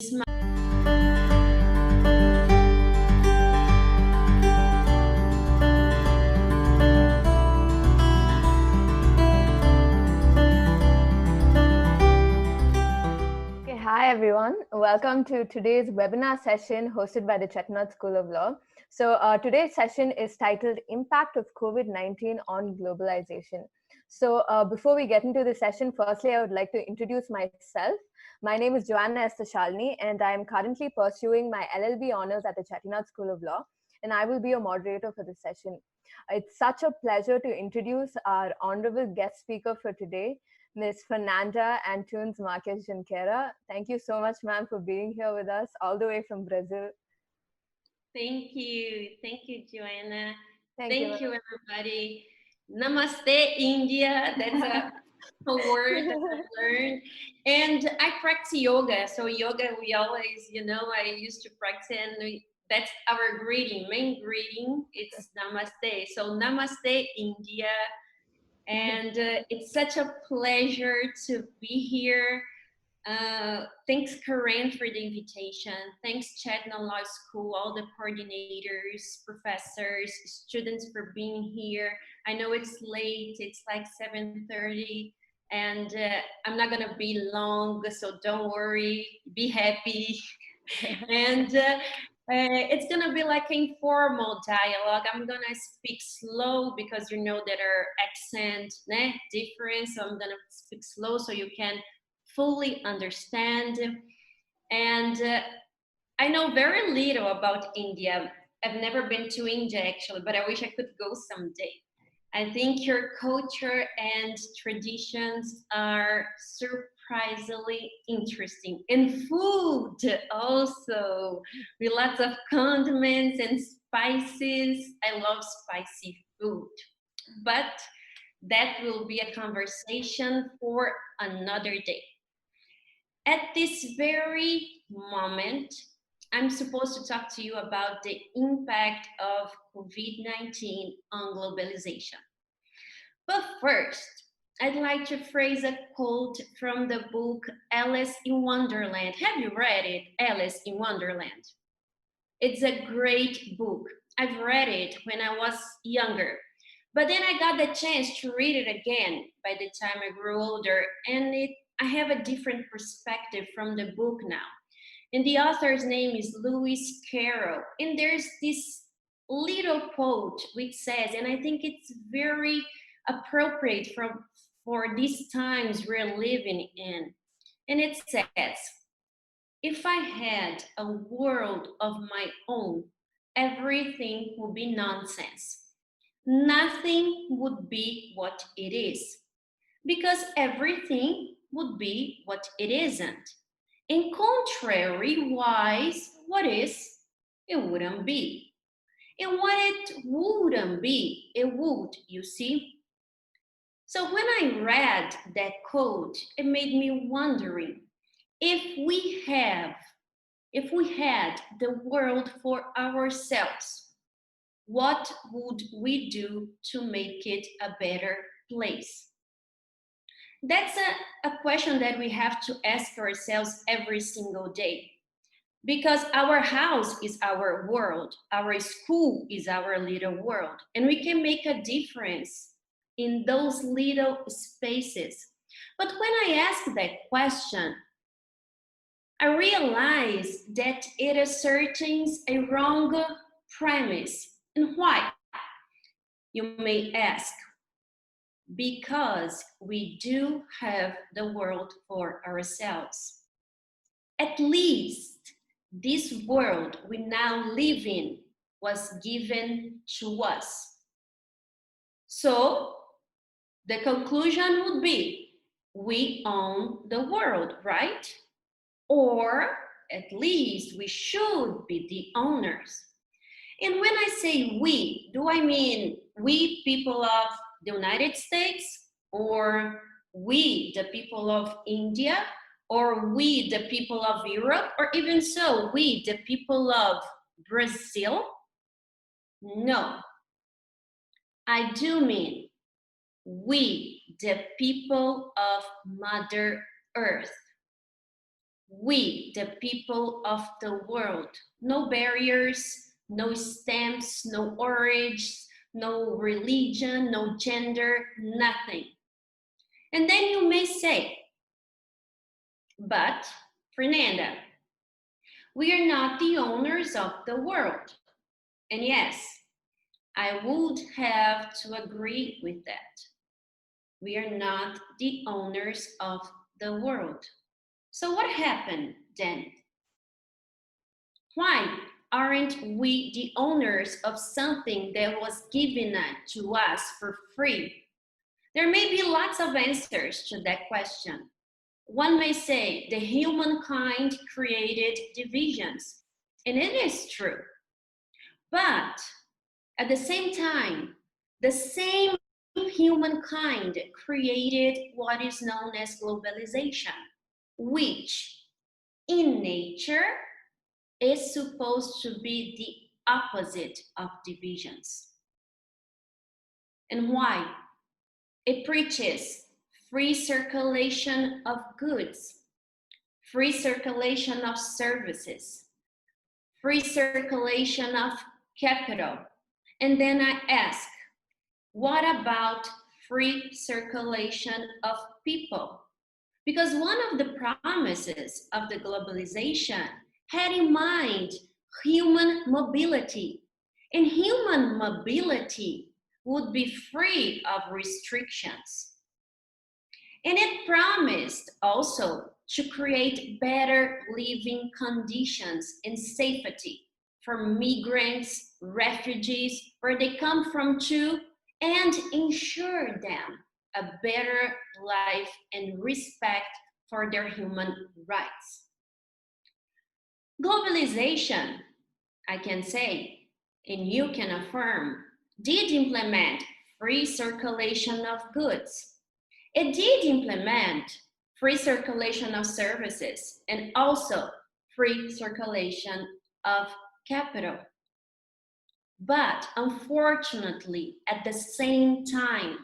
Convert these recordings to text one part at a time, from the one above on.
Hi everyone. Welcome to today's webinar session hosted by the Chettinad School of Law. So today's session is titled Impact of COVID-19 on Globalization. So before we get into the session, firstly, I would like to introduce myself. My name is Joanna Esther Shalini, and I am currently pursuing my LLB honors at the Chettinad School of Law, and I will be your moderator for this session. It's such a pleasure to introduce our honorable guest speaker for today, Ms. Fernanda Antunes Marques Junqueira. Thank you so much, ma'am, for being here with us all the way from Brazil. Thank you, Joanna. Thank you, everybody. Namaste, India. That's a word that I learned. And I practice yoga. So yoga, we always, I used to practice, and that's our main greeting. It's Namaste. So Namaste, India. And it's such a pleasure to be here. Thanks, Karen, for the invitation. Thanks, Chettinad Law School, all the coordinators, professors, students for being here. I know it's late, it's like 7:30, and I'm not gonna be long, so don't worry, be happy. And it's gonna be like informal dialogue. I'm gonna speak slow because you know that our accent different, so I'm gonna speak slow so you can fully understand. And I know very little about India. I've never been to India actually, but I wish I could go someday. I think your culture and traditions are surprisingly interesting. And food also, with lots of condiments and spices. I love spicy food. But that will be a conversation for another day. At this very moment, I'm supposed to talk to you about the impact of COVID-19 on globalization. But first, I'd like to phrase a quote from the book Alice in Wonderland. Have you read it, Alice in Wonderland? It's a great book. I've read it when I was younger. But then I got the chance to read it again by the time I grew older, and I have a different perspective from the book now. And the author's name is Lewis Carroll. And there's this little quote which says, and I think it's very appropriate for these times we're living in. And it says, if I had a world of my own, everything would be nonsense. Nothing would be what it is, because everything would be what it isn't. And contrary-wise, what is, it wouldn't be. And what it wouldn't be, it would, you see. So when I read that quote, it made me wondering, if we had the world for ourselves, what would we do to make it a better place? That's a question that we have to ask ourselves every single day. Because our house is our world, our school is our little world, and we can make a difference in those little spaces. But when I ask that question, I realize that it ascertains a wrong premise. And why? You may ask. Because we do have the world for ourselves. At least this world we now live in was given to us. So the conclusion would be, we own the world, right? Or at least we should be the owners. And when I say we, do I mean we people of the United States, or we the people of India, or we the people of Europe, or even so, we the people of Brazil? No, I do mean we the people of Mother Earth. We, the people of the world. No barriers, no stamps, no origin, no religion, no gender, nothing. And then you may say, but Fernanda, we are not the owners of the world. And yes, I would have to agree with that. We are not the owners of the world. So what happened then? Why aren't we the owners of something that was given to us for free? There may be lots of answers to that question. One may say the humankind created divisions, and it is true. But at the same time, the same humankind created what is known as globalization, which in nature is supposed to be the opposite of divisions. And why? It preaches free circulation of goods, free circulation of services, free circulation of capital. And then I ask, what about free circulation of people? Because one of the promises of the globalization had in mind human mobility. And human mobility would be free of restrictions. And it promised also to create better living conditions and safety for migrants, refugees, where they come from too, and ensure them a better life and respect for their human rights. Globalization, I can say, and you can affirm, did implement free circulation of goods. It did implement free circulation of services and also free circulation of capital. But unfortunately, at the same time,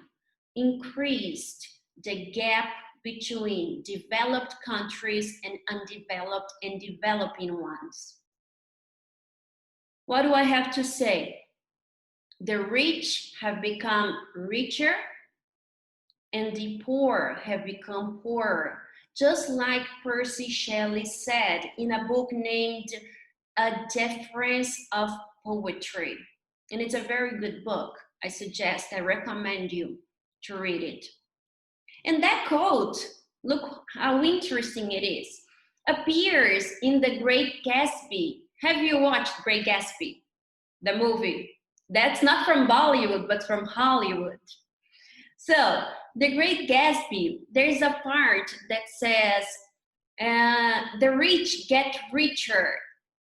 increased the gap between developed countries and undeveloped and developing ones. What do I have to say? The rich have become richer and the poor have become poorer. Just like Percy Shelley said in a book named A Difference of Poetry. And it's a very good book. I recommend you to read it. And that quote, look how interesting it is, appears in The Great Gatsby. Have you watched Great Gatsby, the movie? That's not from Bollywood, but from Hollywood. So, The Great Gatsby, there's a part that says, the rich get richer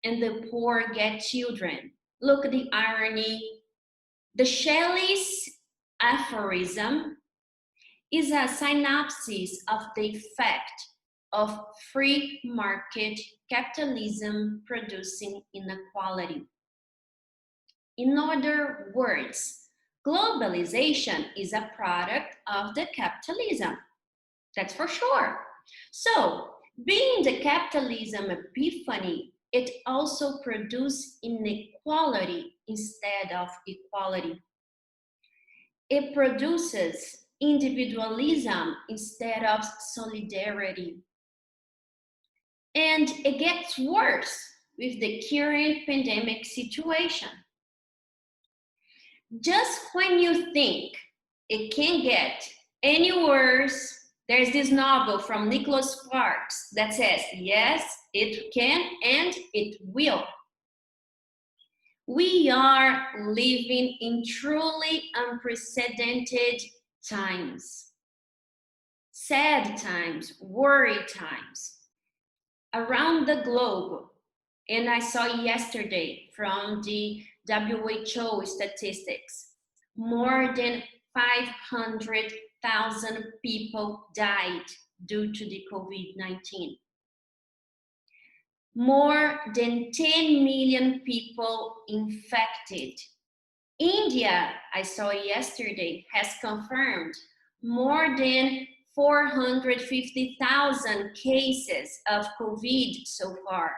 and the poor get children. Look at the irony. The Shelley's aphorism is a synopsis of the effect of free market capitalism producing inequality. In other words, globalization is a product of the capitalism. That's for sure. So, being the capitalism epiphany, it also produced inequality instead of equality. It produces individualism instead of solidarity. And it gets worse with the current pandemic situation. Just when you think it can't get any worse, there's this novel from Nicholas Sparks that says, yes, it can and it will. We are living in truly unprecedented times. Sad times, worried times. Around the globe, and I saw yesterday from the WHO statistics, more than 500,000 people died due to the COVID-19. More than 10 million people infected. India, I saw yesterday, has confirmed more than 450,000 cases of COVID so far,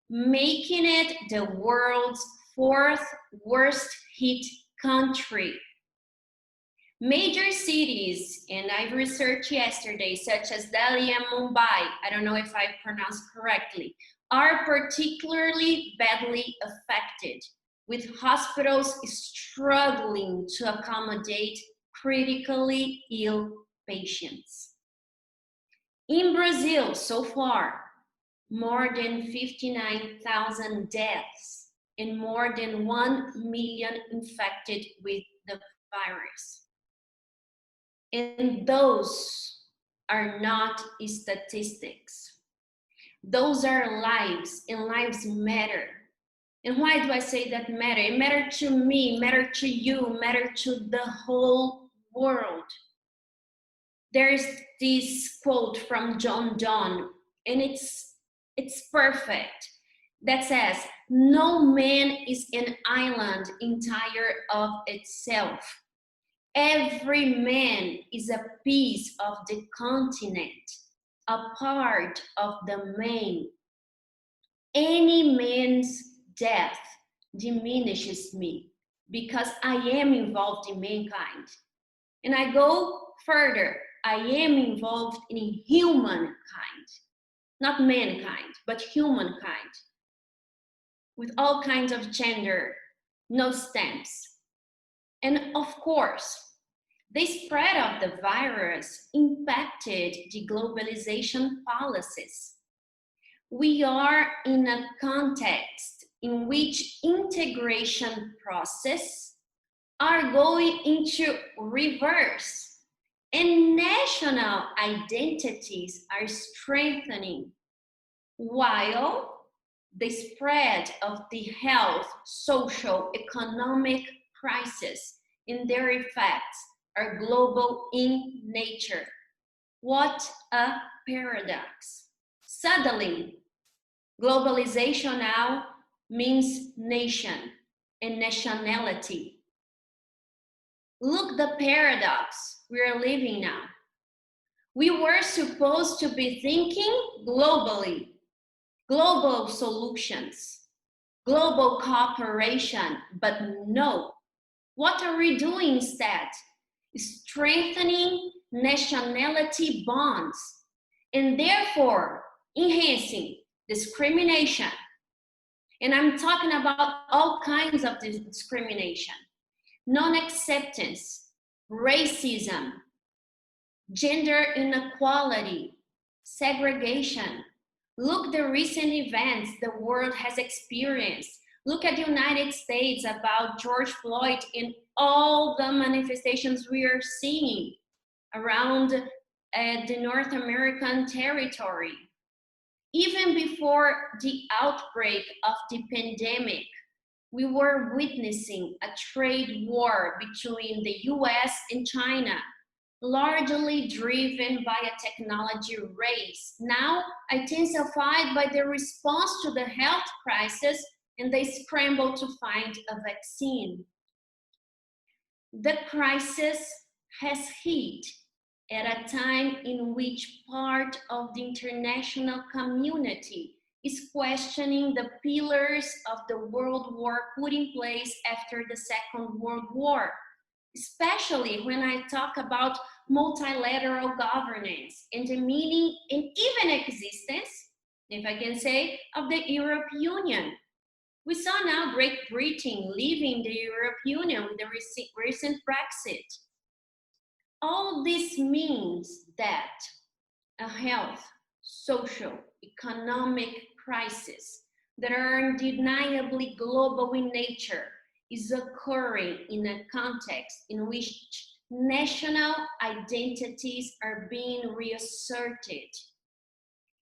making it the world's fourth worst hit country. Major cities, and I researched yesterday, such as Delhi and Mumbai, I don't know if I pronounced correctly, are particularly badly affected, with hospitals struggling to accommodate critically ill patients. In Brazil, so far, more than 59,000 deaths and more than 1 million infected with the virus. And those are not statistics. Those are lives, and lives matter. And why do I say that matter? It matters to me, matters to you, matters to the whole world. There's this quote from John Donne, and it's perfect, that says, "No man is an island entire of itself. Every man is a piece of the continent, a part of the main. Any man's death diminishes me because I am involved in mankind." And I go further, I am involved in humankind, not mankind, but humankind, with all kinds of gender, no stamps. And of course, the spread of the virus impacted the globalization policies. We are in a context in which integration processes are going into reverse, and national identities are strengthening, while the spread of the health, social, economic crisis and their effects are global in nature. What a paradox. Suddenly, globalization now means nation and nationality. Look the paradox we are living now. We were supposed to be thinking globally, global solutions, global cooperation, but no. What are we doing instead? Strengthening nationality bonds and therefore enhancing discrimination. And I'm talking about all kinds of discrimination. Non-acceptance, racism, gender inequality, segregation. Look the recent events the world has experienced. Look at the United States about George Floyd and all the manifestations we are seeing around the North American territory. Even before the outbreak of the pandemic, we were witnessing a trade war between the US and China, largely driven by a technology race, now intensified by the response to the health crisis and the scramble to find a vaccine. The crisis has hit at a time in which part of the international community is questioning the pillars of the World War put in place after the Second World War, especially when I talk about multilateral governance and the meaning and even existence, if I can say, of the European Union. We saw now Great Britain leaving the European Union with the recent Brexit. All this means that a health, social, economic crisis that are undeniably global in nature is occurring in a context in which national identities are being reasserted.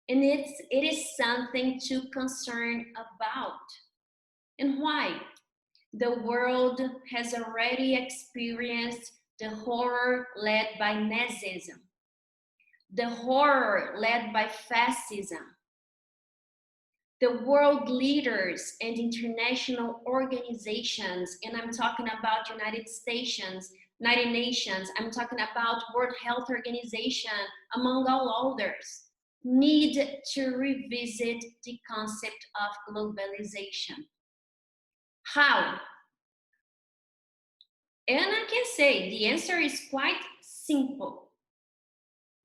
And it is something to concern about. And why? The world has already experienced the horror led by Nazism, the horror led by fascism. The world leaders and international organizations, and I'm talking about United States, United Nations, I'm talking about World Health Organization, among all others, need to revisit the concept of globalization. How? And I can say the answer is quite simple.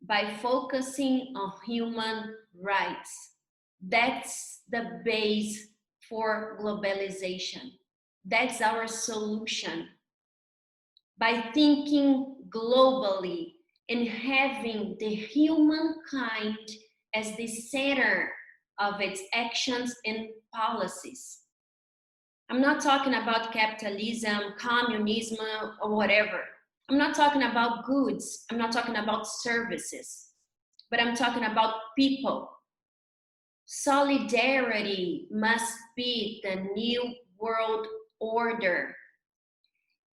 By focusing on human rights. That's the base for globalization. That's our solution. By thinking globally and having the humankind as the center of its actions and policies. I'm not talking about capitalism, communism, or whatever. I'm not talking about goods. I'm not talking about services, but I'm talking about people. Solidarity must be the new world order.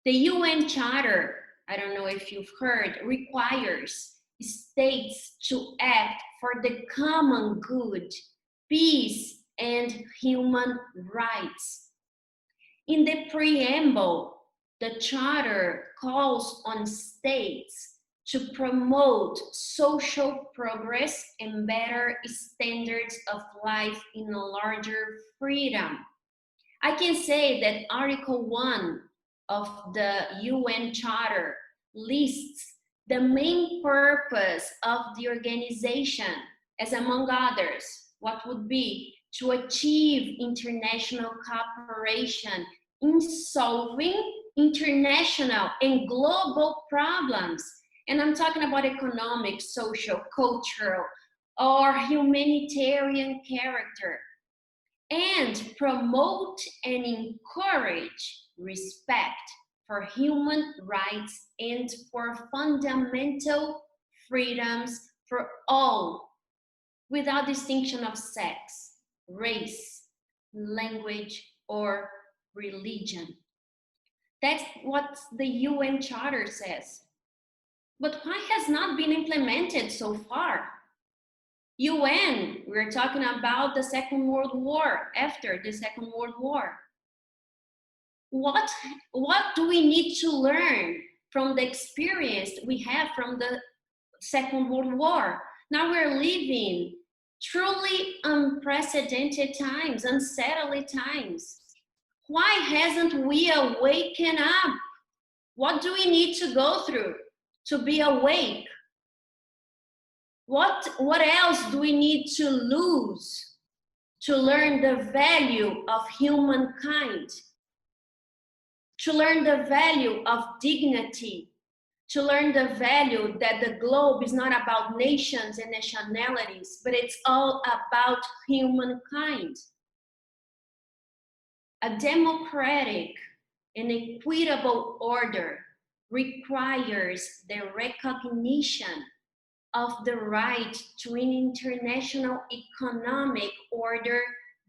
The UN Charter, I don't know if you've heard, requires states to act for the common good, peace, and human rights. In the preamble, the Charter calls on states to promote social progress and better standards of life in a larger freedom. I can say that Article 1 of the UN Charter lists the main purpose of the organization as, among others, what would be to achieve international cooperation in solving international and global problems. And I'm talking about economic, social, cultural, or humanitarian character. And promote and encourage respect for human rights and for fundamental freedoms for all, without distinction of sex, race, language, or religion. That's what the UN Charter says. But why has not been implemented so far? UN, we're talking about the Second World War, after the Second World War. What do we need to learn from the experience we have from the Second World War? Now we're living truly unprecedented times, unsettling times. Why hasn't we awakened up? What do we need to go through to be awake? What else do we need to lose to learn the value of humankind? To learn the value of dignity, to learn the value that the globe is not about nations and nationalities, but it's all about humankind. A democratic and equitable order requires the recognition of the right to an international economic order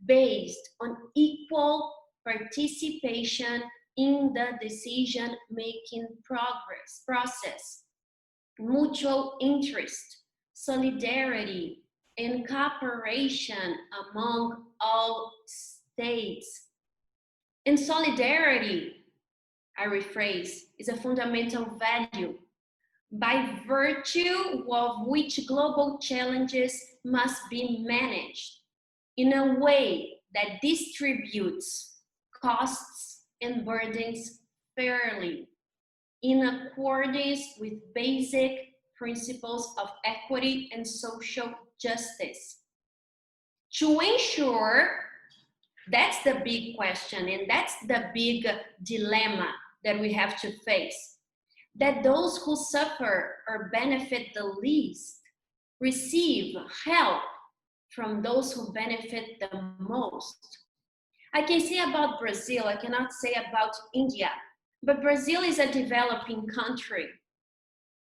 based on equal participation in the decision-making process, mutual interest, solidarity, and cooperation among all states. And solidarity, I rephrase, is a fundamental value by virtue of which global challenges must be managed in a way that distributes costs and burdens fairly, in accordance with basic principles of equity and social justice. To ensure, that's the big question, and that's the big dilemma that we have to face, that those who suffer or benefit the least receive help from those who benefit the most. I can say about Brazil, I cannot say about India, but Brazil is a developing country.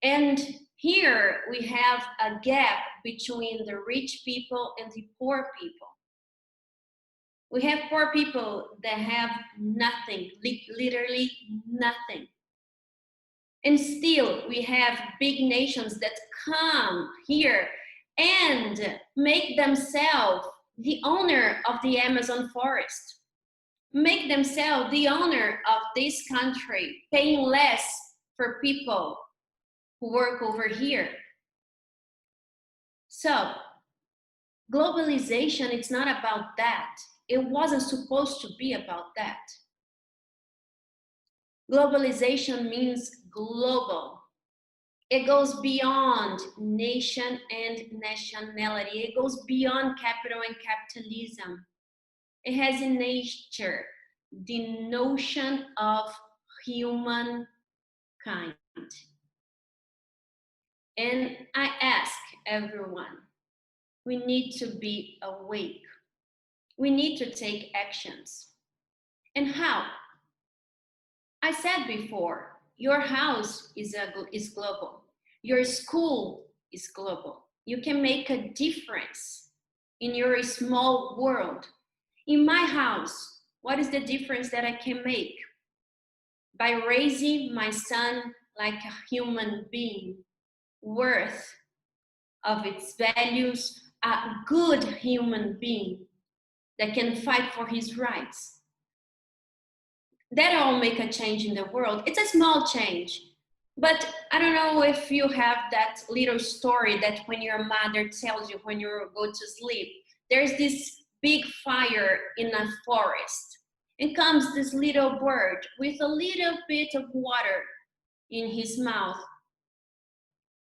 And here we have a gap between the rich people and the poor people. We have poor people that have nothing, literally nothing. And still we have big nations that come here and make themselves the owner of the Amazon forest, make themselves the owner of this country, paying less for people who work over here. So globalization, it's not about that. It wasn't supposed to be about that. Globalization means global. It goes beyond nation and nationality. It goes beyond capital and capitalism. It has in nature the notion of humankind. And I ask everyone, we need to be awake. We need to take actions. And how? I said before, your house is global. Your school is global. You can make a difference in your small world. In my house, what is the difference that I can make? By raising my son like a human being, worth of its values, a good human being that can fight for his rights. That'll make a change in the world. It's a small change, but I don't know if you have that little story that when your mother tells you when you go to sleep, there's this big fire in a forest, and comes this little bird with a little bit of water in his mouth,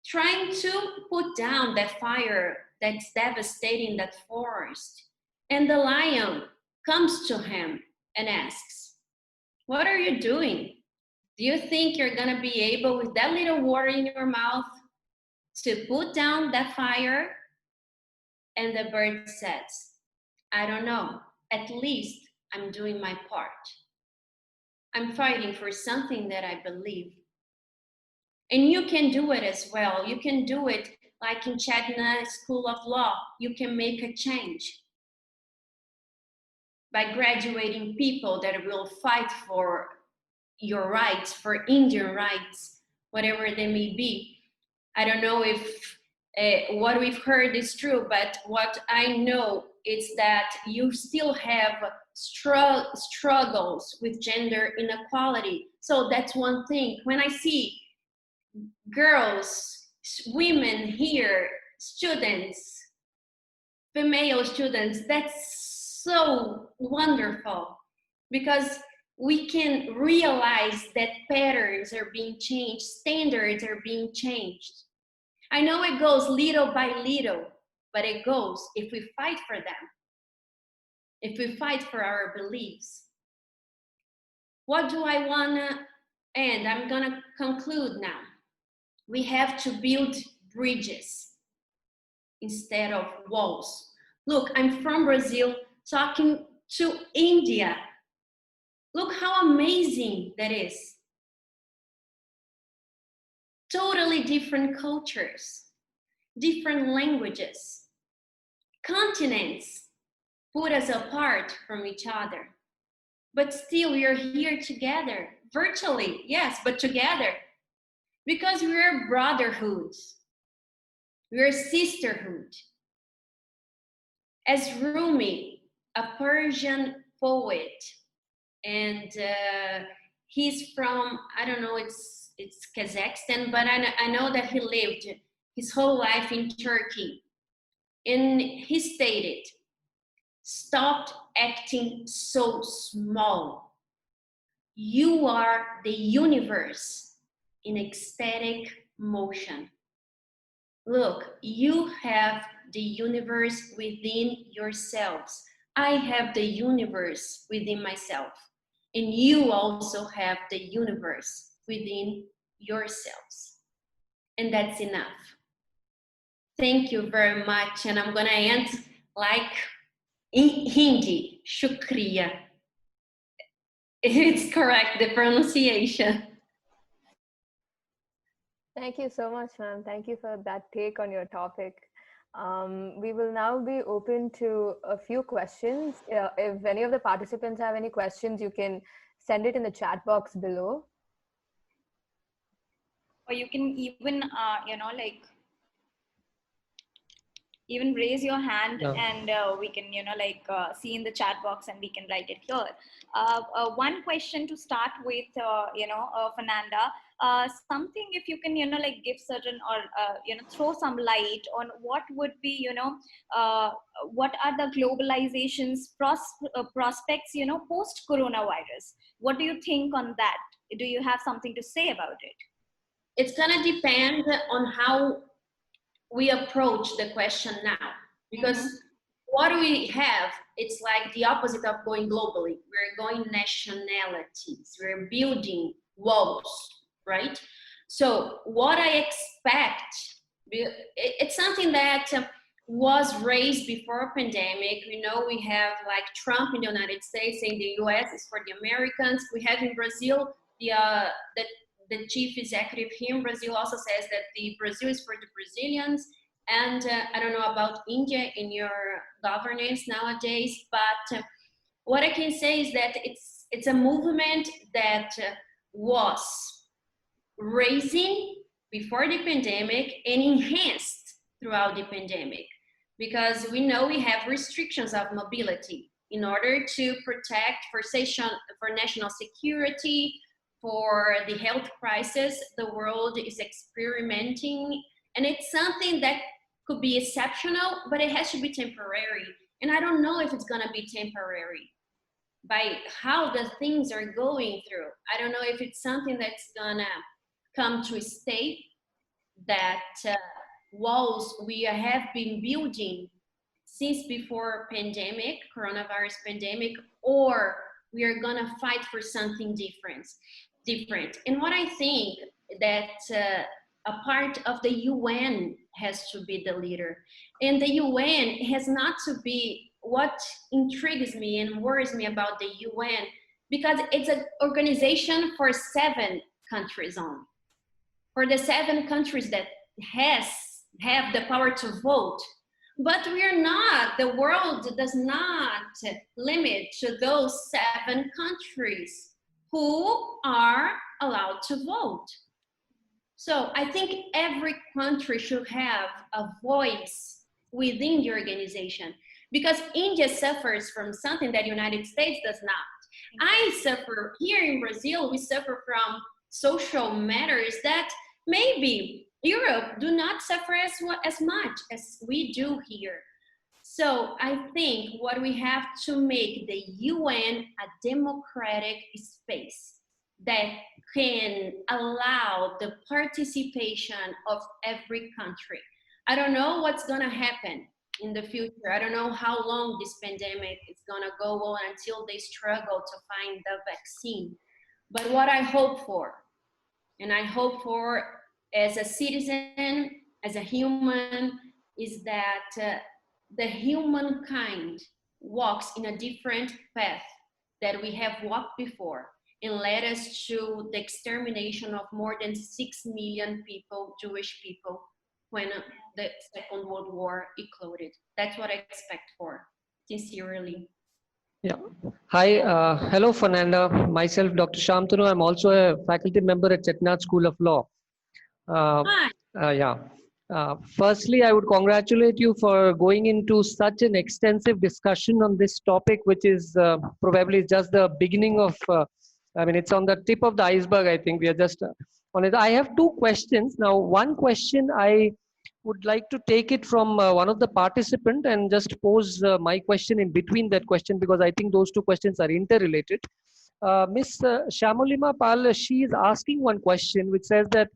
trying to put down that fire that's devastating that forest. And the lion comes to him and asks, "What are you doing? Do you think you're gonna be able, with that little water in your mouth, to put down that fire?" And the bird says, "I don't know. At least I'm doing my part. I'm fighting for something that I believe." And you can do it as well. You can do it like in Chettinad School of Law. You can make a change by graduating people that will fight for your rights, for Indian rights, whatever they may be. I don't know if what we've heard is true, but what I know is that you still have struggles with gender inequality. So that's one thing. When I see girls, women here, students, female students, that's so wonderful, because we can realize that patterns are being changed, standards are being changed. I know it goes little by little, but it goes if we fight for them, if we fight for our beliefs. What do I wanna end? I'm gonna conclude now. We have to build bridges instead of walls. Look, I'm from Brazil talking to India. Look how amazing that is. Totally different cultures, different languages, continents put us apart from each other. But still we are here together, virtually, yes, but together. Because we are brotherhoods, we are sisterhood. As Rumi, a Persian poet, and he's from, I don't know, it's Kazakhstan, but I know that he lived his whole life in Turkey. And he stated, "Stop acting so small. You are the universe in ecstatic motion." Look, you have the universe within yourselves. I have the universe within myself. And you also have the universe within yourselves. And that's enough. Thank you very much. And I'm gonna end like in Hindi, shukriya. It's correct, the pronunciation. Thank you so much, ma'am. Thank you for that take on your topic. We will now be open to a few questions. If any of the participants have any questions, you can send it in the chat box below. Or you can even, like even raise your hand, Yeah. and we can, see in the chat box, and we can write it here. One question to start with, Fernanda, something, if you can, give certain, or throw some light on what would be, uh, what are the globalization's prospects, post coronavirus. What do you think on that? Do you have something to say about it? It's gonna depend on how we approach the question now, because what we have, it's like the opposite of going globally. We're going nationalities, we're building walls, right? So what I expect, it's something that was raised before pandemic. We know we have like Trump in the United States saying the US is for the Americans. We have in Brazil the chief executive here in Brazil also says that the Brazil is for the Brazilians. And I don't know about India in your governance nowadays, but what I can say is that it's a movement that was raising before the pandemic and enhanced throughout the pandemic, because we know we have restrictions of mobility in order to protect for national security, for the health crisis the world is experimenting. And it's something that could be exceptional, but it has to be temporary. And I don't know if it's gonna be temporary by how the things are going through. I don't know if it's something that's gonna come to stay, that walls we have been building since before pandemic, coronavirus pandemic, or we are gonna fight for something different. And what I think that a part of the UN has to be the leader. And the UN has not to be, what intrigues me and worries me about the UN, because it's an organization for 7 countries only. For the 7 countries that have the power to vote. But we are not, the world does not limit to those 7 countries who are allowed to vote. So I think every country should have a voice within the organization, because India suffers from something that the United States does not. I suffer here in Brazil, we suffer from social matters that maybe Europe do not suffer as much as we do here. So I think what we have to make the UN a democratic space that can allow the participation of every country. I don't know what's gonna happen in the future. I don't know how long this pandemic is gonna go on until they struggle to find the vaccine. But what I hope for, and I hope for as a citizen, as a human, is that the humankind walks in a different path that we have walked before, and led us to the extermination of more than 6 million people, Jewish people, when the Second World War exploded. That's what I expect for, sincerely. Yeah. Hi. Hello, Fernanda. Myself, Dr. Shamtanu. I'm also a faculty member at Chettinad School of Law. Hi. Yeah. Firstly, I would congratulate you for going into such an extensive discussion on this topic, which is probably just the beginning of, I mean, it's on the tip of the iceberg. I think we are just on it. I have 2 questions. Now, one question I would like to take it from one of the participants and just pose my question in between that question, because I think those 2 questions are interrelated. Miss Shamolima Pal, she is asking one question which says that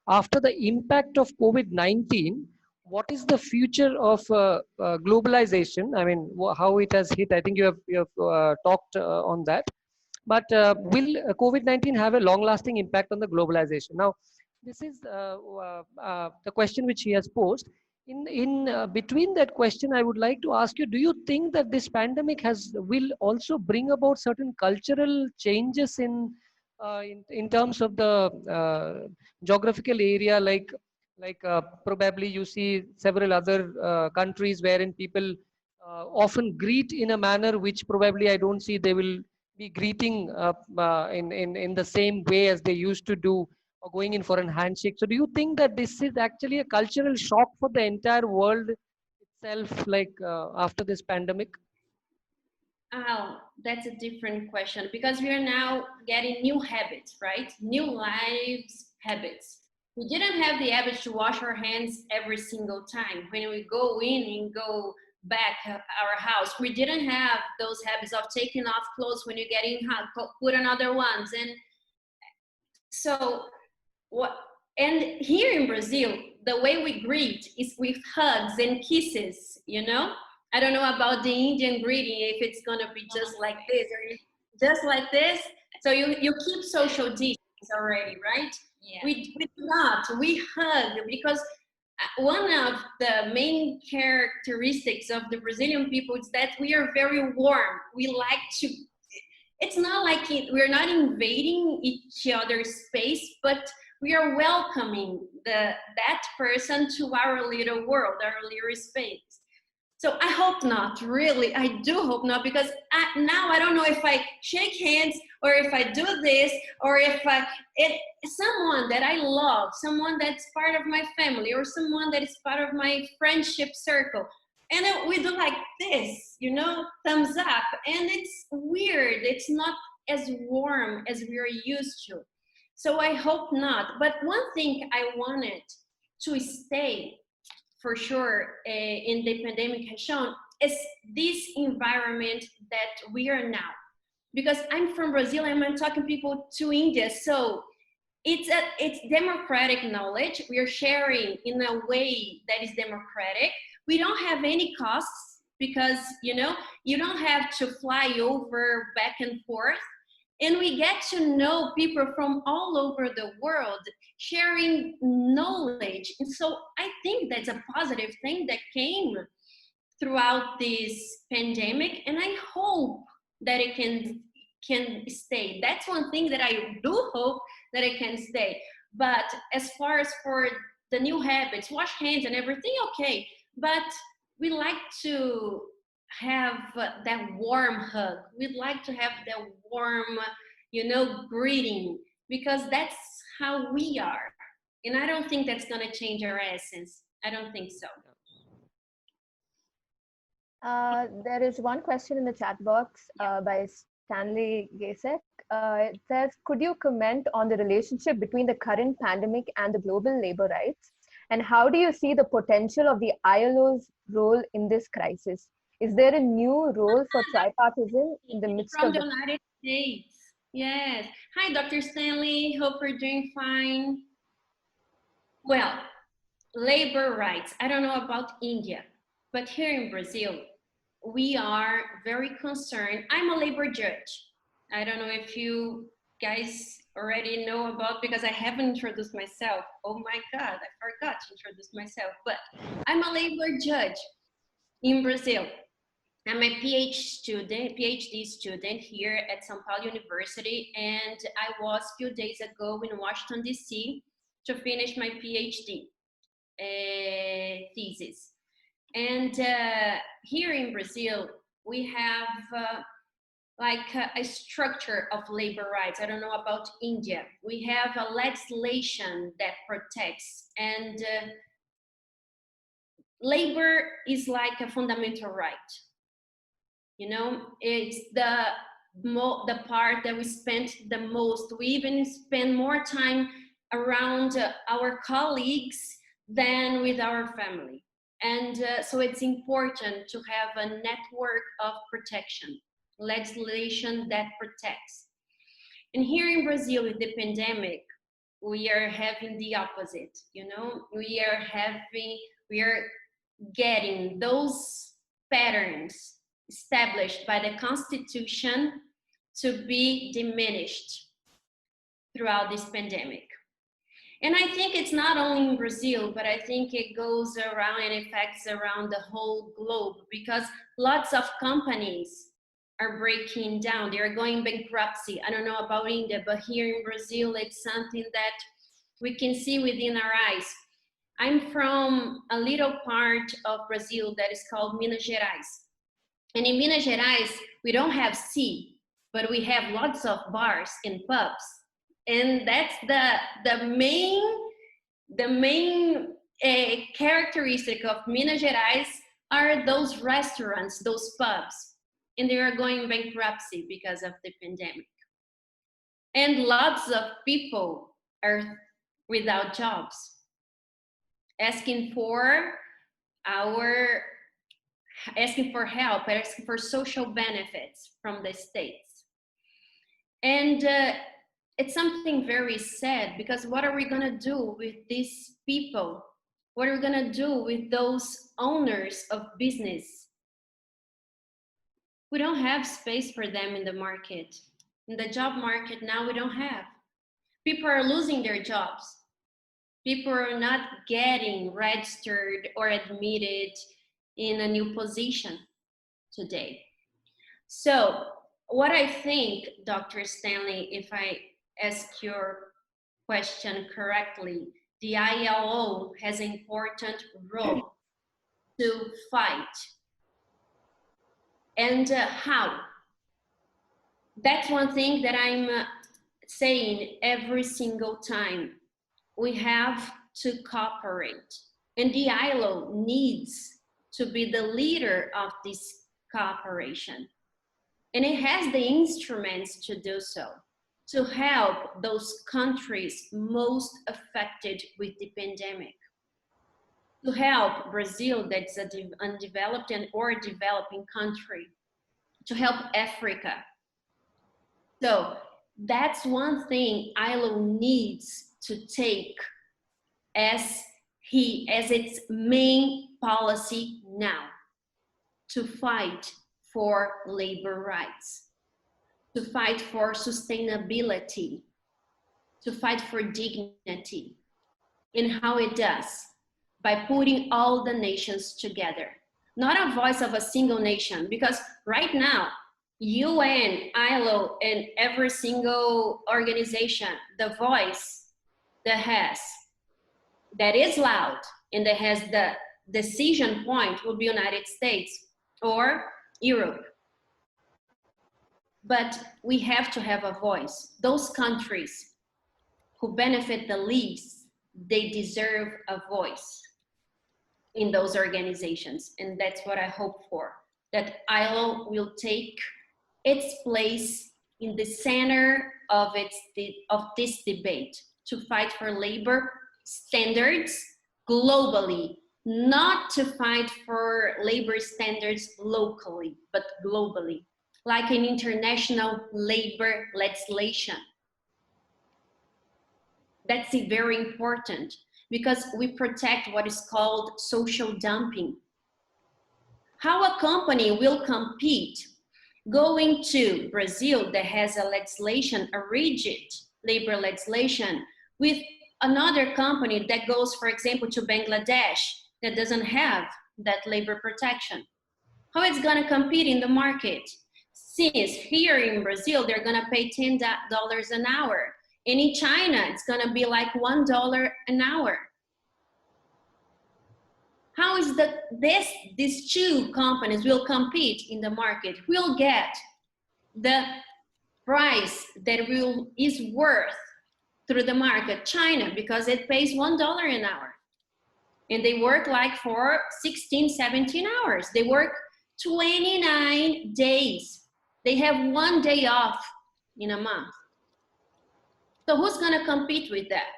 after the impact of COVID-19, what is the future of globalization? I mean, how it has hit, I think you have talked on that. But will COVID-19 have a long-lasting impact on the globalization? Now, this is the question which he has posed. In between that question, I would like to ask you, do you think that this pandemic will also bring about certain cultural changes in terms of the geographical area, like probably you see several other countries wherein people often greet in a manner which probably I don't see they will be greeting in the same way as they used to do, or going in for an handshake. So do you think that this is actually a cultural shock for the entire world itself, like after this pandemic? Oh, that's a different question because we are now getting new habits, right? New lives habits. We didn't have the habit to wash our hands every single time when we go in and go back our house. We didn't have those habits of taking off clothes when you get in, put another ones, and so what? And here in Brazil, the way we greet is with hugs and kisses. You know, I don't know about the Indian greeting if it's gonna be just like this or just like this. So you keep social distance already, right? Yeah. We do not. We hug because one of the main characteristics of the Brazilian people is that we are very warm. We like to. It's not like we're not invading each other's space, but we are welcoming that person to our little world, our little space. So I hope not, really. I do hope not, because now I don't know if I shake hands or if I do this or if someone that I love, someone that's part of my family or someone that is part of my friendship circle. And then we do like this, you know, thumbs up. And it's weird. It's not as warm as we are used to. So I hope not. But one thing I wanted to stay for sure in the pandemic has shown is this environment that we are now. Because I'm from Brazil and I'm talking people to India. So it's democratic knowledge. We are sharing in a way that is democratic. We don't have any costs because, you know, you don't have to fly over back and forth. And we get to know people from all over the world sharing knowledge. And so I think that's a positive thing that came throughout this pandemic. And I hope that it can stay. That's one thing that I do hope that it can stay. But as far as for the new habits, wash hands and everything, okay. But we like to have that warm hug. We'd like to have that warm, you know, greeting, because that's how we are. And I don't think that's going to change our essence. I don't think so. There is one question in the chat box by Stanley Gasek. It says, could you comment on the relationship between the current pandemic and the global labor rights? And how do you see the potential of the ILO's role in this crisis? Is there a new role for tripartism in the midst From of the United States? Yes. Hi, Dr. Stanley. Hope you're doing fine. Well, labor rights. I don't know about India, but here in Brazil, we are very concerned. I'm a labor judge. I don't know if you guys already know about, because I haven't introduced myself. Oh my God, I forgot to introduce myself, but I'm a labor judge in Brazil. I'm a PhD student here at São Paulo University, and I was a few days ago in Washington, D.C. to finish my PhD thesis. And here in Brazil, we have like a structure of labor rights. I don't know about India. We have a legislation that protects, and labor is like a fundamental right. You know, it's the part that we spend the most. We even spend more time around our colleagues than with our family. And so it's important to have a network of protection, legislation that protects. And here in Brazil, with the pandemic, we are having the opposite. You know, we are getting those patterns established by the Constitution to be diminished throughout this pandemic. And I think it's not only in Brazil, but I think it goes around and affects around the whole globe, because lots of companies are breaking down. They are going bankruptcy. I don't know about India, but here in Brazil, it's something that we can see within our eyes. I'm from a little part of Brazil that is called Minas Gerais. And in Minas Gerais, we don't have sea, but we have lots of bars and pubs. And that's the main characteristic of Minas Gerais are those restaurants, those pubs, and they are going bankruptcy because of the pandemic. And lots of people are without jobs, asking for our asking for help, asking for social benefits from the states. And it's something very sad, because what are we going to do with these people? What are we going to do with those owners of business? We don't have space for them in the market. In the job market now, we don't have. People are losing their jobs. People are not getting registered or admitted in a new position today. So what I think, Dr. Stanley, if I ask your question correctly, the ILO has an important role to fight. And how? That's one thing that I'm saying every single time. We have to cooperate. And the ILO needs to be the leader of this cooperation. And it has the instruments to do so, to help those countries most affected with the pandemic. To help Brazil, that's an undeveloped or developing country. To help Africa. So that's one thing ILO needs to take as its main policy now, to fight for labor rights, to fight for sustainability, to fight for dignity. And how it does? By putting all the nations together. Not a voice of a single nation, because right now, UN, ILO, and every single organization, the voice that is loud and that has the decision point will be United States or Europe. But we have to have a voice. Those countries who benefit the least, they deserve a voice in those organizations. And that's what I hope for, that ILO will take its place in the center of this debate, to fight for labor standards globally, not to fight for labor standards locally, but globally, like an international labor legislation. That's very important, because we protect what is called social dumping. How a company will compete going to Brazil that has a legislation, a rigid labor legislation, with another company that goes, for example, to Bangladesh that doesn't have that labor protection? How it's gonna compete in the market? Since here in Brazil, they're gonna pay $10 an hour. And in China, it's gonna be like $1 an hour. How is that these two companies will compete in the market, will get the price that is worth through the market? China, because it pays $1 an hour. And they work like for 16, 17 hours. They work 29 days. They have 1 day off in a month. So who's gonna compete with that?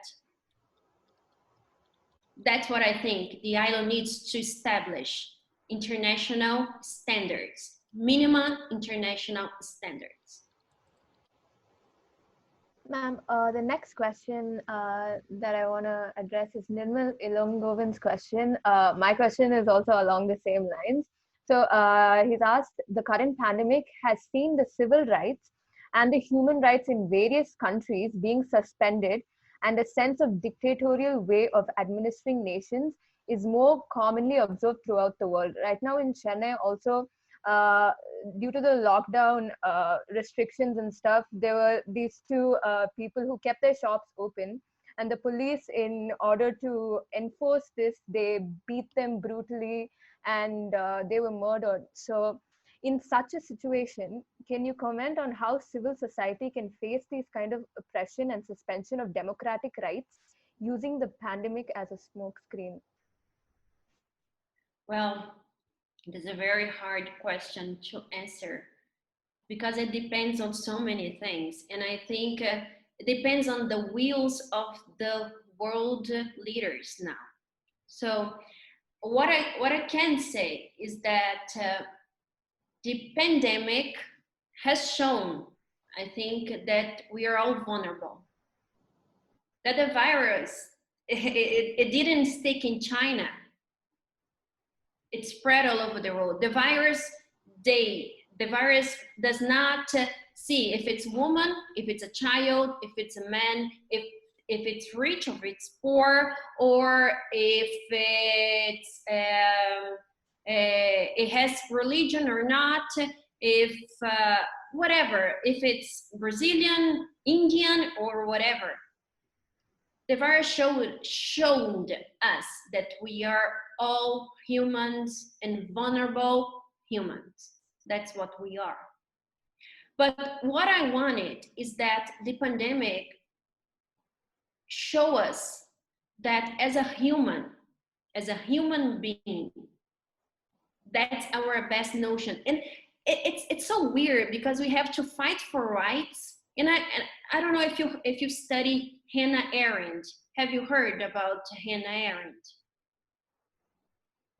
That's what I think the ILO needs to establish: international standards, minimum international standards. Ma'am, the next question that I want to address is Nirmal Ilongovan's question. My question is also along the same lines. So he's asked, the current pandemic has seen the civil rights and the human rights in various countries being suspended, and a sense of dictatorial way of administering nations is more commonly observed throughout the world. Right now in Chennai also, due to the lockdown restrictions and stuff, there were these two people who kept their shops open, and the police, in order to enforce this, they beat them brutally, and they were murdered. So in such a situation, can you comment on how civil society can face these kind of oppression and suspension of democratic rights using the pandemic as a smokescreen? Well, It is a very hard question to answer because it depends on so many things. And I think it depends on the wills of the world leaders now. So what I can say is that the pandemic has shown, I think, that we are all vulnerable. That the virus, it didn't stick in China. It spread all over the world. The virus does not see if it's woman, if it's a child, if it's a man, if it's rich or if it's poor, or if it's it has religion or not, if whatever, if it's Brazilian, Indian, or whatever. The virus showed us that we are all humans and vulnerable humans. That's what we are. But what I wanted is that the pandemic show us that as a human being, that's our best notion. And it's so weird because we have to fight for rights. And I don't know if you study Hannah Arendt. Have you heard about Hannah Arendt?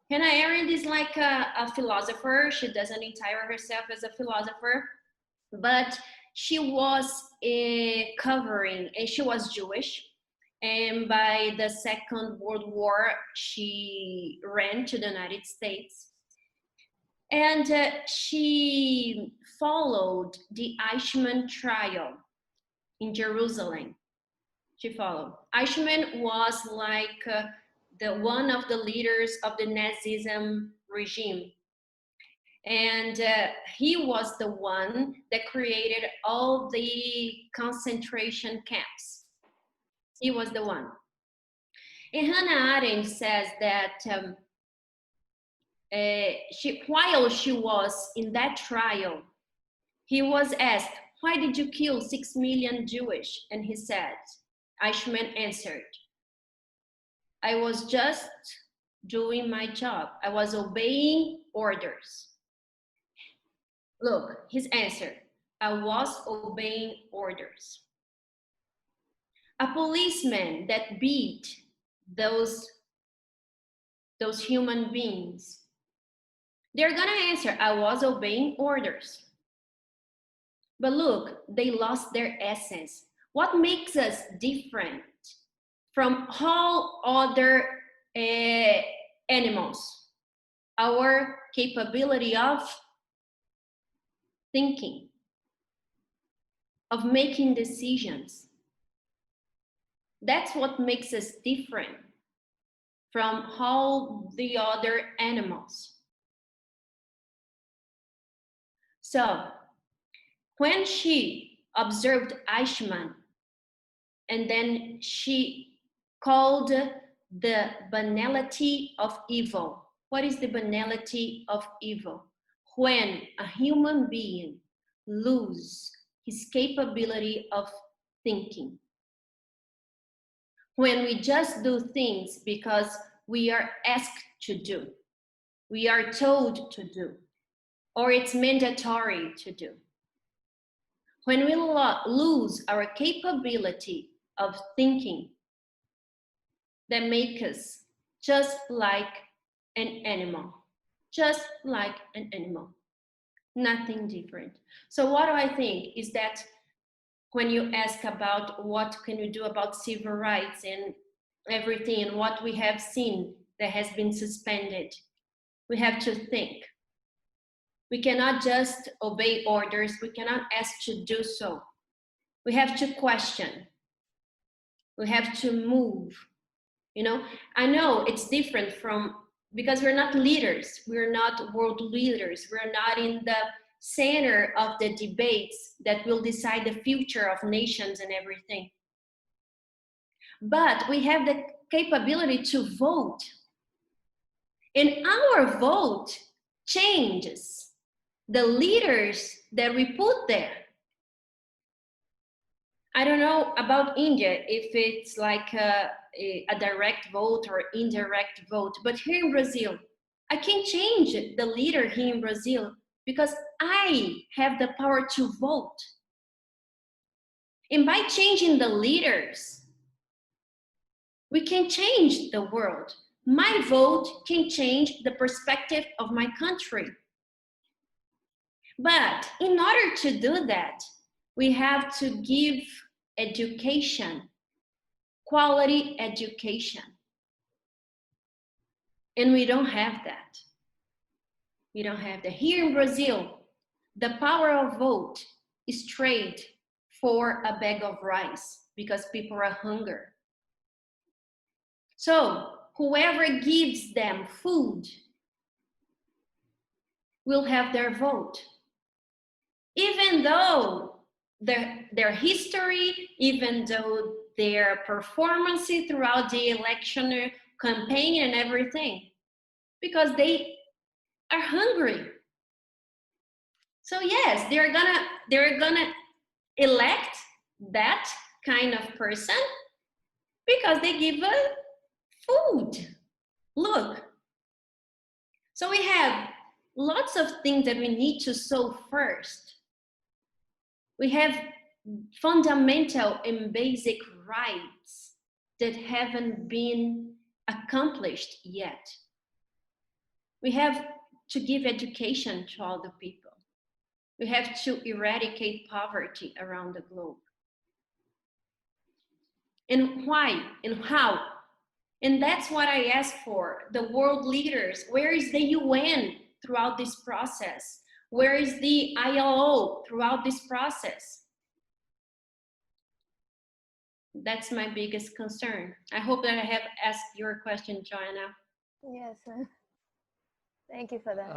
Hannah Arendt is like a philosopher. She doesn't entire herself as a philosopher, but she was covering, and she was Jewish. And by the Second World War, she ran to the United States. And she followed the Eichmann trial in Jerusalem. She followed. Eichmann was like the one of the leaders of the Nazism regime. And he was the one that created all the concentration camps. He was the one. And Hannah Arendt says that while she was in that trial, he was asked, "Why did you kill 6 million Jewish?" And he said, Eichmann answered, "I was just doing my job. I was obeying orders." Look, his answer, "I was obeying orders." A policeman that beat those human beings, they're gonna answer, "I was obeying orders." But look, they lost their essence. What makes us different from all other animals? Our capability of thinking, of making decisions. That's what makes us different from all the other animals. So, when she observed Eichmann, and then she called the banality of evil. What is the banality of evil? When a human being loses his capability of thinking. When we just do things because we are asked to do, we are told to do, or it's mandatory to do. When we lose our capability of thinking, that makes us just like an animal, just like an animal, nothing different. So what do I think is that when you ask about what can you do about civil rights and everything and what we have seen that has been suspended, we have to think. We cannot just obey orders. We cannot ask to do so. We have to question. We have to move. You know, I know it's different from, because we're not leaders. We're not world leaders. We're not in the center of the debates that will decide the future of nations and everything. But we have the capability to vote. And our vote changes the leaders that we put there. I don't know about India, if it's like a direct vote or indirect vote, but here in Brazil, I can change the leader here in Brazil because I have the power to vote. And by changing the leaders, we can change the world. My vote can change the perspective of my country. But in order to do that, we have to give education, quality education. And we don't have that. We don't have that. Here in Brazil, the power of vote is trade for a bag of rice because people are hungry. So whoever gives them food will have their vote. Even though their history, even though their performance throughout the election campaign and everything, because they are hungry. So yes, they're gonna elect that kind of person because they give us food. Look. So we have lots of things that we need to solve first. We have fundamental and basic rights that haven't been accomplished yet. We have to give education to all the people. We have to eradicate poverty around the globe. And why and how? And that's what I ask for, the world leaders. Where is the UN throughout this process? Where is the ILO throughout this process? That's my biggest concern. I hope that I have asked your question, Joanna. Yes. Thank you for that.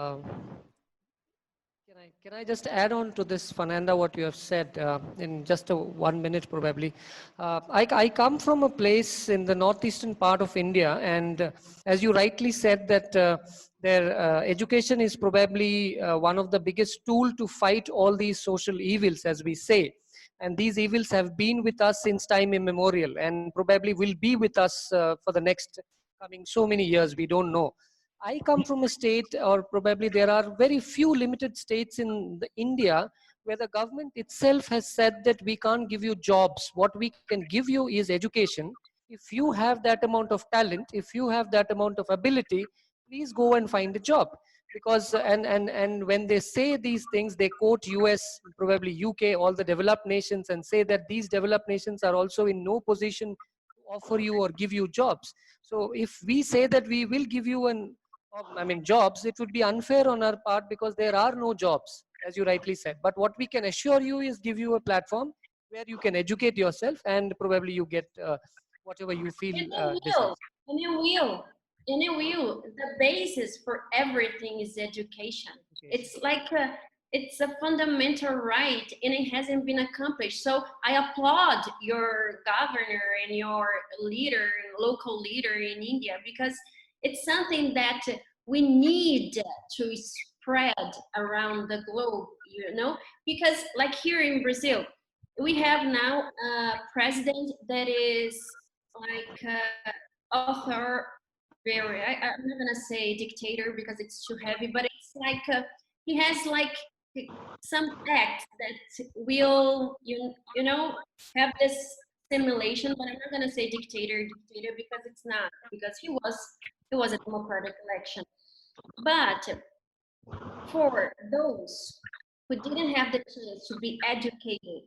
Can I just add on to this, Fernanda, what you have said in just 1 minute probably. I come from a place in the northeastern part of India, and as you rightly said that their education is probably one of the biggest tool to fight all these social evils, as we say. And these evils have been with us since time immemorial and probably will be with us for the next coming so many years, we don't know. I come from a state, or probably there are very few limited states in India where the government itself has said that we can't give you jobs. What we can give you is education. If you have that amount of talent, if you have that amount of ability, please go and find a job. Because and when they say these things, they quote US, probably UK, all the developed nations, and say that these developed nations are also in no position to offer you or give you jobs. So if we say that we will give you jobs, it would be unfair on our part because there are no jobs, as you rightly said. But what we can assure you is give you a platform where you can educate yourself and probably you get whatever you feel deserves. And you will. And you will. The basis for everything is education. It's like it's a fundamental right, and it hasn't been accomplished. So I applaud your governor and your leader, local leader in India, because it's something that we need to spread around the globe, you know, because like here in Brazil, we have now a president that is like I'm not gonna say dictator because it's too heavy, but it's like he has like some acts that will you know have this simulation, but I'm not gonna say dictator because it's not, because it was a democratic election. But for those who didn't have the chance to be educated,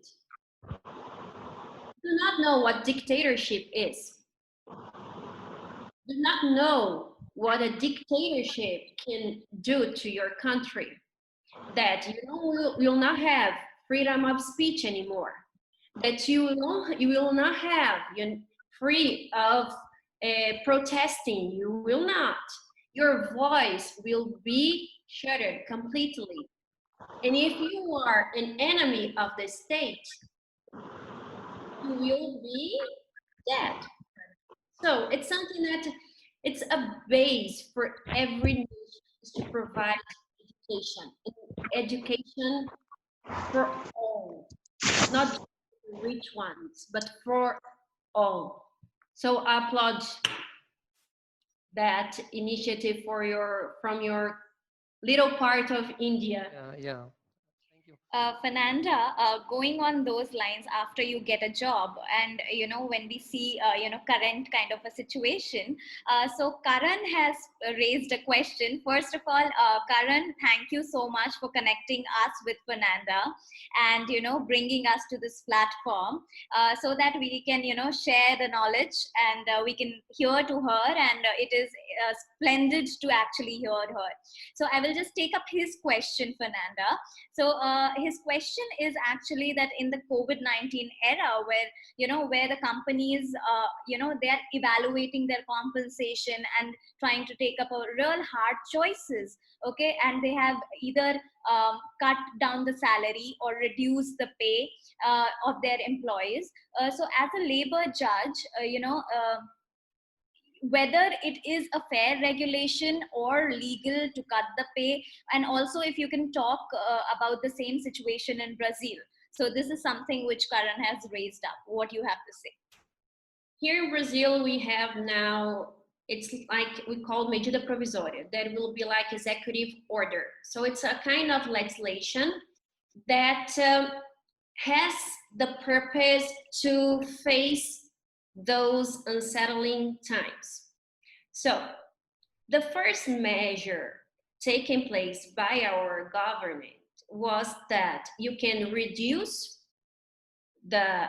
do not know what dictatorship is, do not know what a dictatorship can do to your country, that you will not have freedom of speech anymore, that you will not have free of protesting, you will not. Your voice will be shuttered completely. And if you are an enemy of the state, you will be dead. So it's something that it's a base for every nation is to provide education. Education for all, not just the rich ones, but for all. So I applaud that initiative from your little part of India. Yeah. Thank you. Fernanda, going on those lines, after you get a job, and when we see current kind of a situation, so Karan has raised a question. First of all, Karan, thank you so much for connecting us with Fernanda, and bringing us to this platform, so that we can share the knowledge, and we can hear to her, and it is splendid to actually hear her. So I will just take up his question, Fernanda. So his question is actually that in the COVID-19 era, where the companies, they are evaluating their compensation and trying to take up a real hard choices, okay, and they have either cut down the salary or reduce the pay of their employees. So as a labor judge, whether it is a fair regulation or legal to cut the pay, and also if you can talk about the same situation in Brazil. So this is something which Karan has raised up. What you have to say? Here in Brazil, we have now, it's like we call medida provisória, that will be like executive order. So it's a kind of legislation that has the purpose to face those unsettling times. So the first measure taken place by our government was that you can reduce the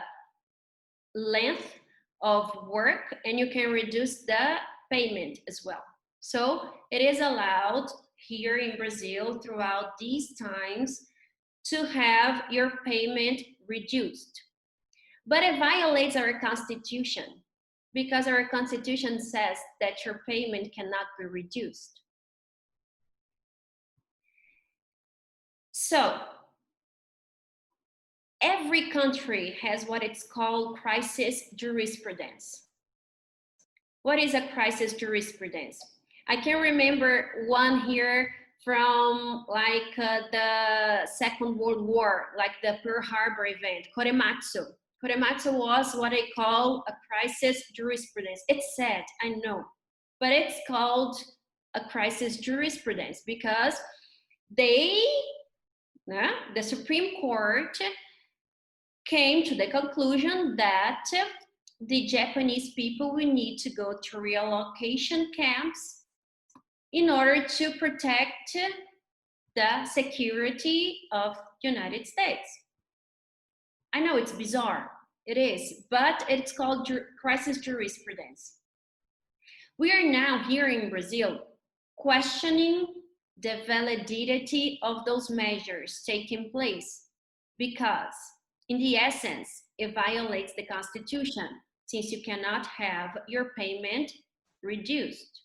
length of work and you can reduce the payment as well. So it is allowed here in Brazil throughout these times to have your payment reduced. But it violates our constitution, because our constitution says that your payment cannot be reduced. So every country has what it's called crisis jurisprudence. What is a crisis jurisprudence? I can remember one here from like the Second World War, like the Pearl Harbor event, Korematsu. Korematsu was what I call a crisis jurisprudence. It's sad, I know, but it's called a crisis jurisprudence because the Supreme Court came to the conclusion that the Japanese people will need to go to relocation camps in order to protect the security of the United States. I know it's bizarre, it is, but it's called crisis jurisprudence. We are now here in Brazil questioning the validity of those measures taking place because, in the essence, it violates the Constitution since you cannot have your payment reduced.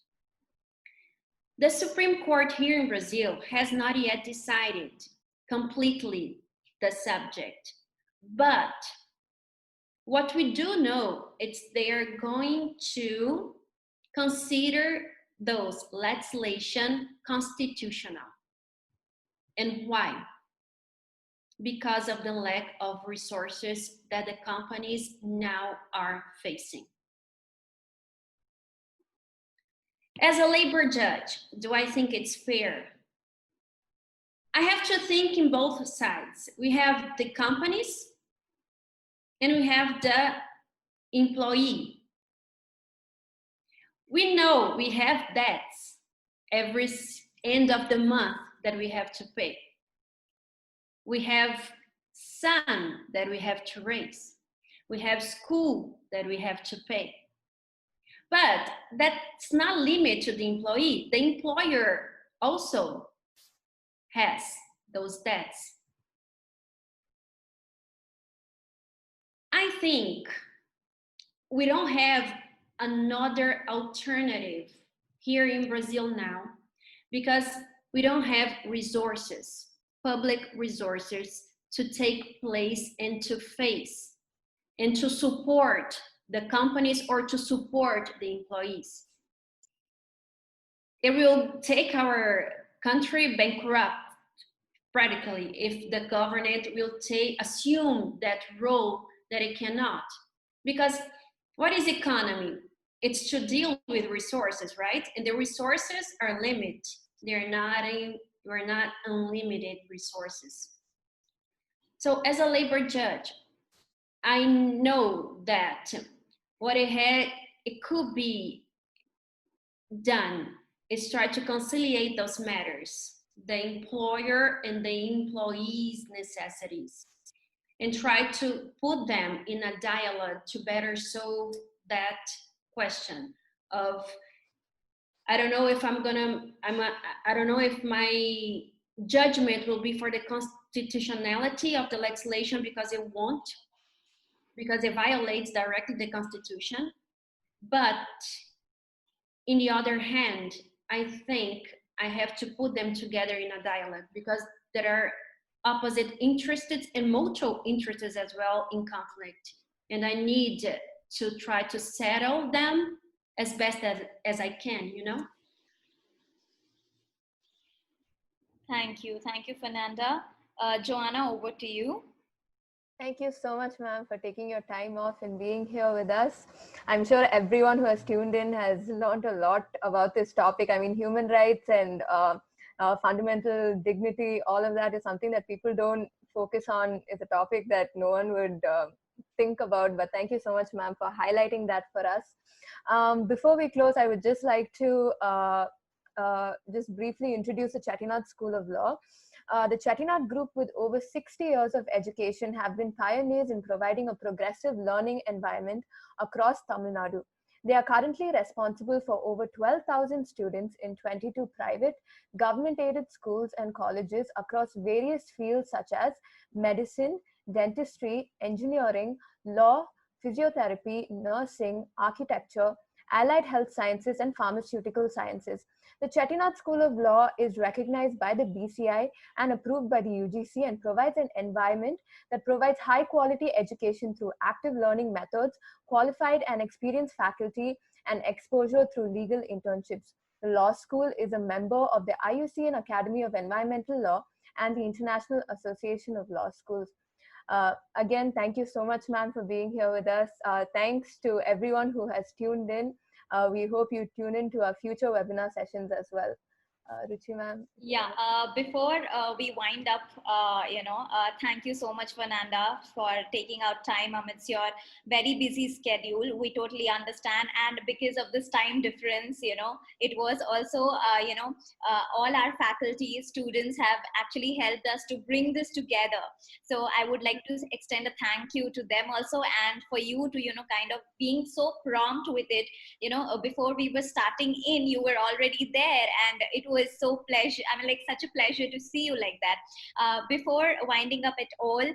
The Supreme Court here in Brazil has not yet decided completely the subject. But what we do know is they are going to consider those legislation constitutional. And why? Because of the lack of resources that the companies now are facing. As a labor judge, do I think it's fair? I have to think in both sides. We have the companies and we have the employee. We know we have debts every end of the month that we have to pay. We have son that we have to raise. We have school that we have to pay. But that's not limited to the employee. The employer also has those debts. I think we don't have another alternative here in Brazil now because we don't have resources, public resources to take place and to face and to support the companies or to support the employees. It will take our country bankrupt practically if the government will assume that role that it cannot. Because what is economy? it's to deal with resources, right? And the resources are limited. We're not unlimited resources. So as a labor judge, I know that what it could be done is try to conciliate those matters, the employer and the employee's necessities, and try to put them in a dialogue to better solve that question of, I don't know if I don't know if my judgment will be for the constitutionality of the legislation, because it won't, because it violates directly the Constitution. But in the other hand, I think I have to put them together in a dialogue, because there are opposite interests and mutual interests as well in conflict. And I need to try to settle them as best as I can, you know? Thank you. Thank you, Fernanda. Joanna, over to you. Thank you so much, ma'am, for taking your time off and being here with us. I'm sure everyone who has tuned in has learned a lot about this topic. I mean, human rights and fundamental dignity, all of that is something that people don't focus on. It's a topic that no one would think about. But thank you so much, ma'am, for highlighting that for us. Before we close, I would just like to just briefly introduce the Chettinad School of Law. The Chettinad Group, with over 60 years of education, have been pioneers in providing a progressive learning environment across Tamil Nadu. They are currently responsible for over 12,000 students in 22 private, government-aided schools and colleges across various fields such as medicine, dentistry, engineering, law, physiotherapy, nursing, architecture, allied health sciences, and pharmaceutical sciences. The Chettinad School of Law is recognized by the BCI and approved by the UGC, and provides an environment that provides high quality education through active learning methods, qualified and experienced faculty, and exposure through legal internships. The law school is a member of the IUCN Academy of Environmental Law and the International Association of Law Schools. Again, thank you so much, ma'am, for being here with us. Thanks to everyone who has tuned in. We hope you tune in to our future webinar sessions as well. Ruchi, ma'am. Yeah, before we wind up, thank you so much, Fernanda, for taking out time amidst your very busy schedule. We totally understand. And because of this time difference, it was also, all our faculty, students have actually helped us to bring this together. So I would like to extend a thank you to them also, and for you to, kind of being so prompt with it. Before we were starting in, you were already there, and it was so such a pleasure to see you like that. Before winding up at all, we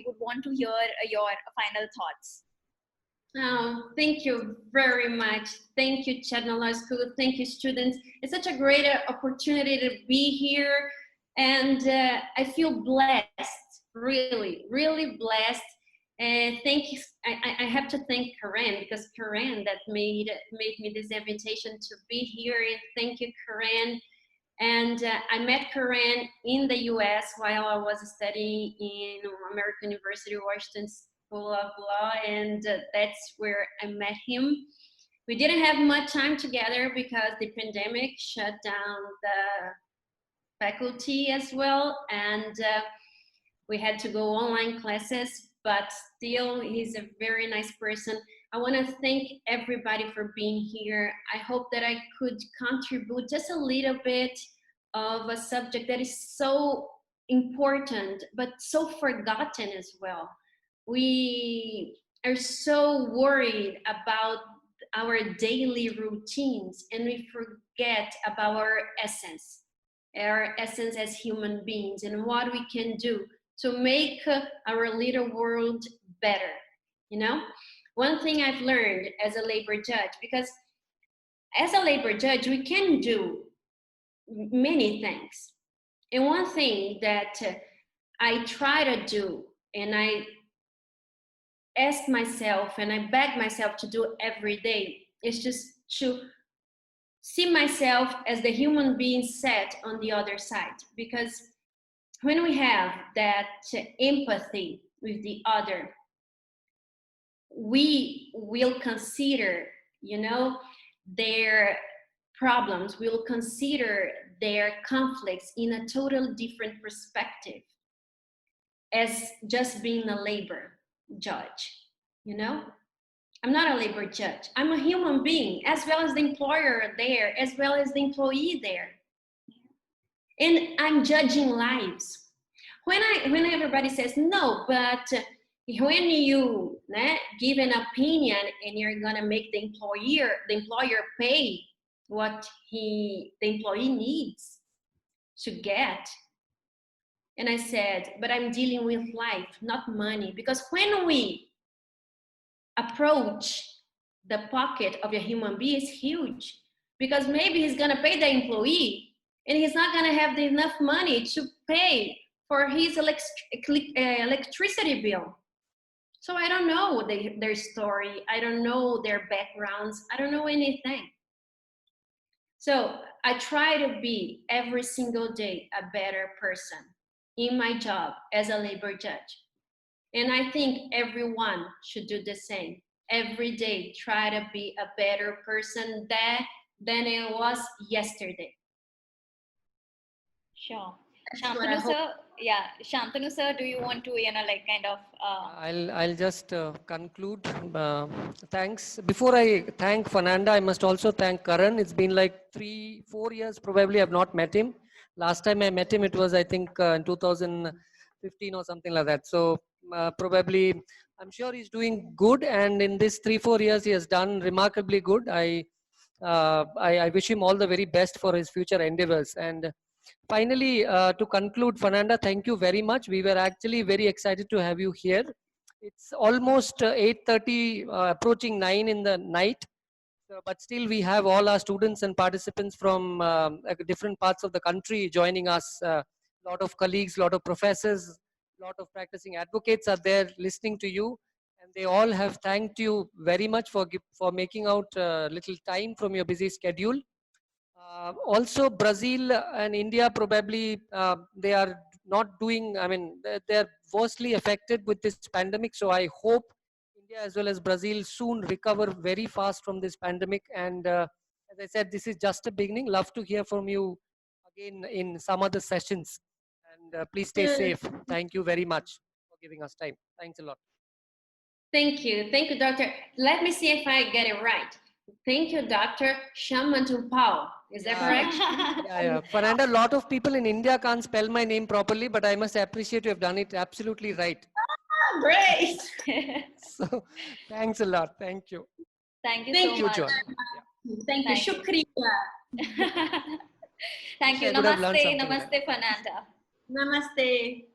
would want to hear your final thoughts. Oh, thank you very much. Thank you, Chettinad Law School. Thank you, students. It's such a great opportunity to be here, and I feel blessed, really, really blessed. Thank you. I have to thank Karen, because Karen that made me this invitation to be here. And thank you, Karen. And I met Karen in the U.S. while I was studying in American University, Washington School of Law, and that's where I met him. We didn't have much time together because the pandemic shut down the faculty as well, and we had to go online classes. But still, he's a very nice person. I want to thank everybody for being here. I hope that I could contribute just a little bit of a subject that is so important, but so forgotten as well. We are so worried about our daily routines, and we forget about our essence as human beings, and what we can do to make our little world better. One thing I've learned as a labor judge, because as a labor judge, we can do many things. And one thing that I try to do, and I ask myself and I beg myself to do every day, is just to see myself as the human being set on the other side. Because when we have that empathy with the other, we will consider, their problems, we'll consider their conflicts in a total different perspective as just being a labor judge, you know? I'm not a labor judge. I'm a human being, as well as the employer there, as well as the employee there. And I'm judging lives. When everybody says no, but when you give an opinion and you're gonna make the employer pay what the employee needs to get. And I said, but I'm dealing with life, not money. Because when we approach the pocket of a human being, is huge. Because maybe he's gonna pay the employee and he's not gonna have enough money to pay for his electricity bill. So I don't know their story. I don't know their backgrounds. I don't know anything. So I try to be every single day a better person in my job as a labor judge. And I think everyone should do the same. Every day, try to be a better person than it was yesterday. Sure. That's what I Shantanu hope. sir, yeah, Shantanu sir, do you want to, like kind of? I'll just conclude. Thanks. Before I thank Fernanda, I must also thank Karan. It's been like 3-4 years probably I've not met him. Last time I met him, it was I think in 2015 or something like that. So probably I'm sure he's doing good, and in this 3-4 years he has done remarkably good. I wish him all the very best for his future endeavors. And finally, to conclude, Fernanda, thank you very much. We were actually very excited to have you here. It's almost 8:30, approaching 9 in the night. But still, we have all our students and participants from different parts of the country joining us. A lot of colleagues, lot of professors, lot of practicing advocates are there listening to you. And they all have thanked you very much for making out little time from your busy schedule. Also, Brazil and India probably they are not doing. I mean, they're worstly affected with this pandemic. So I hope India as well as Brazil soon recover very fast from this pandemic. And as I said, this is just a beginning. Love to hear from you again in some other sessions. And please stay safe. Thank you very much for giving us time. Thanks a lot. Thank you, Doctor. Let me see if I get it right. Thank you, Dr. Shamantumpao. Is that correct? Yeah. Fernanda, a lot of people in India can't spell my name properly, but I must appreciate you have done it absolutely right. Oh, great. So, thanks a lot. Thank you. Thank you Thank so you, much. John. Thank you. Shukriya. Thank you. I could have learned Namaste. something Namaste, Fernanda. Namaste.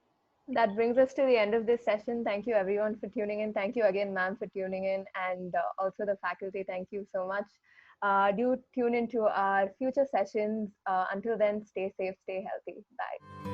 That brings us to the end of this session. Thank you everyone for tuning in. Thank you again, ma'am, for tuning in, and also the faculty. Thank you so much. Do tune into our future sessions. Until then, stay safe, stay healthy. Bye.